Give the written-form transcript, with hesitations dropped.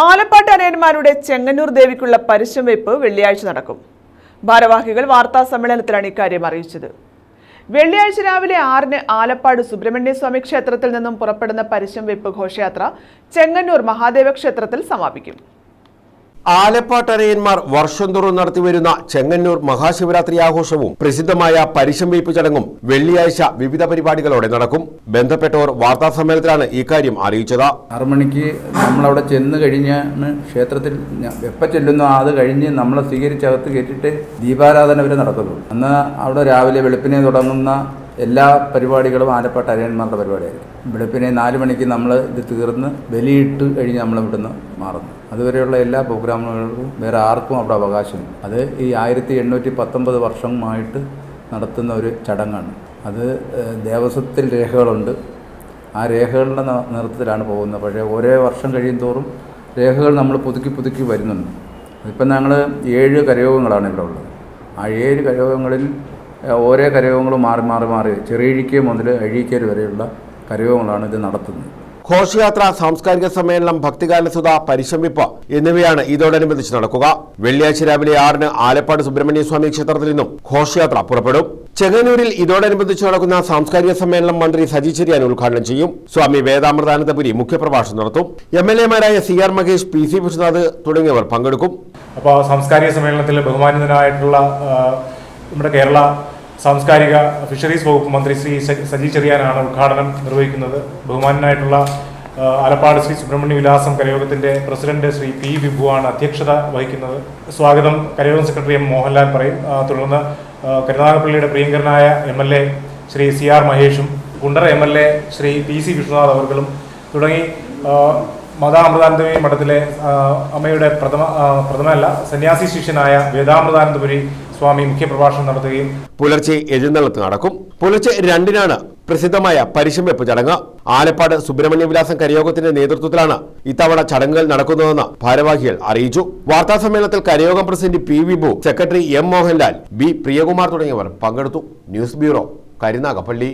ആലപ്പാട്ട് അനയന്മാരുടെ ചെങ്ങന്നൂർ ദേവിക്കുള്ള പരസ്യം വെയ്പ് വെള്ളിയാഴ്ച നടക്കും. ഭാരവാഹികൾ വാർത്താ സമ്മേളനത്തിലാണ് ഇക്കാര്യം അറിയിച്ചത്. വെള്ളിയാഴ്ച രാവിലെ 6-ന് ആലപ്പാട് സുബ്രഹ്മണ്യസ്വാമി ക്ഷേത്രത്തിൽ നിന്നും പുറപ്പെടുന്ന പരസ്യം വെയ്പ് ഘോഷയാത്ര ചെങ്ങന്നൂർ മഹാദേവ ക്ഷേത്രത്തിൽ സമാപിക്കും. ആലപ്പാട്ടരയന്മാർ വർഷം തോറും നടത്തിവരുന്ന ചെങ്ങന്നൂർ മഹാശിവരാത്രി ആഘോഷവും പ്രസിദ്ധമായ പരസ്യം വെയ്പ് ചടങ്ങും വെള്ളിയാഴ്ച വിവിധ പരിപാടികളോടെ നടക്കും. ബന്ധപ്പെട്ടവർ വാർത്താ സമ്മേളനത്തിലാണ് ഇക്കാര്യം അറിയിച്ചത്. 6 മണിക്ക് നമ്മളവിടെ ചെന്ന് കഴിഞ്ഞാണ് ക്ഷേത്രത്തിൽ എപ്പോൾ ചെല്ലുന്നു അത് കഴിഞ്ഞ് നമ്മളെ സ്വീകരിച്ചകത്ത് കയറ്റിയിട്ട് ദീപാരാധന വരെ നടക്കുന്നു. അന്ന് അവിടെ രാവിലെ വെളുപ്പിനെ തുടങ്ങുന്ന എല്ലാ പരിപാടികളും ആലപ്പാട്ട് അരയന്മാരുടെ പരിപാടിയായിരിക്കും. വെളുപ്പിനെ 4 മണിക്ക് നമ്മൾ ഇത് തീർന്ന് ബലിയിട്ട് കഴിഞ്ഞ് നമ്മൾ ഇവിടുന്ന് മാറുന്നു. അതുവരെയുള്ള എല്ലാ പ്രോഗ്രാമുകൾക്കും വേറെ ആർക്കും അവിടെ അവകാശമില്ല. അത് ഈ 1819 വർഷമായിട്ട് നടത്തുന്ന ഒരു ചടങ്ങാണ്. അത് ദേവസ്വത്തിൽ രേഖകളുണ്ട്. ആ രേഖകളുടെ നേതൃത്വത്തിലാണ് പോകുന്നത്. പക്ഷേ ഓരോ വർഷം കഴിയും തോറും രേഖകൾ നമ്മൾ പുതുക്കി വരുന്നുണ്ട്. ഇപ്പം ഞങ്ങൾ 7 കരയോഗങ്ങളാണ് ഇവിടെ ഉള്ളത്. ആ 7 കരയോഗങ്ങളിൽ ഓരോ കരയോഗങ്ങളും മാറി ചെറിയഴിക്ക മുതൽ അഴീക്കൽ വരെയുള്ള കരയോഗങ്ങളാണ് ഇത് നടത്തുന്നത്. ഘോഷയാത്ര, സാംസ്കാരിക സമ്മേളനം, ഭക്തിഗാനസുധ, പരസ്യം വെയ്പ് എന്നിവയാണ് ഇതോടനുബന്ധിച്ച് നടക്കുക. വെള്ളിയാഴ്ച രാവിലെ 6-ന് ആലപ്പാട് സുബ്രഹ്മണ്യസ്വാമി ക്ഷേത്രത്തിൽ നിന്നും ഘോഷയാത്ര പുറപ്പെടും. ചെങ്ങന്നൂരിൽ ഇതോടനുബന്ധിച്ച് നടക്കുന്ന സാംസ്കാരിക സമ്മേളനം മന്ത്രി സജി ചെറിയാൻ ഉദ്ഘാടനം ചെയ്യും. സ്വാമി വേദാമൃതാനന്ദപുരി മുഖ്യപ്രഭാഷണം നടത്തും. MLA-മാരായ CR മഹേഷ്, PC വിശ്വനാഥ് തുടങ്ങിയവർ പങ്കെടുക്കും. അപ്പോൾ സാംസ്കാരിക സമ്മേളനത്തിൽ ബഹുമാനിതനായിട്ടുള്ള നമ്മുടെ കേരള സാംസ്കാരിക ഫിഷറീസ് വകുപ്പ് മന്ത്രി ശ്രീ സജി ചെറിയാനാണ് ഉദ്ഘാടനം നിർവഹിക്കുന്നത്. ബഹുമാനായിട്ടുള്ള ആലപ്പാട് ശ്രീ സുബ്രഹ്മണ്യ വിലാസം കരയോഗത്തിന്റെ പ്രസിഡന്റ് ശ്രീ P. വിഭുവാണ് അധ്യക്ഷത വഹിക്കുന്നത്. സ്വാഗതം കരയോഗം സെക്രട്ടറി M. മോഹൻലാൽ പറയും. തുടർന്ന് കരുനാഗപ്പള്ളിയുടെ പ്രിയങ്കരനായ MLA Shri CR മഹേഷും Kundara MLA Shri PC Vishwanath അവർകളും തുടങ്ങി മതാമൃതാനന്ദപുരി മഠത്തിലെ അമ്മയുടെ പ്രഥമ സന്യാസി ശിഷ്യനായ വേദാമൃതാനന്ദപുരി സ്വാമി മുഖ്യപ്രഭാഷണം നടത്തുകയും പുലർച്ചെ എഴുന്നള്ളത്ത് നടക്കും. പുലർച്ചെ 2-നാണ് പ്രസിദ്ധമായ പരസ്യം വെയ്പ് ചടങ്ങ്. ആലപ്പാട് സുബ്രഹ്മണ്യ വിലാസം കരയോഗത്തിന്റെ നേതൃത്വത്തിലാണ് ഇത്തവണ ചടങ്ങുകൾ നടക്കുന്നതെന്ന് ഭാരവാഹികൾ അറിയിച്ചു. വാർത്താ സമ്മേളനത്തിൽ കരയോഗം president P. Vibhu, secretary M. Mohanlal, B. Priyakumar തുടങ്ങിയവർ പങ്കെടുത്തു. News bureau, Karunagappally.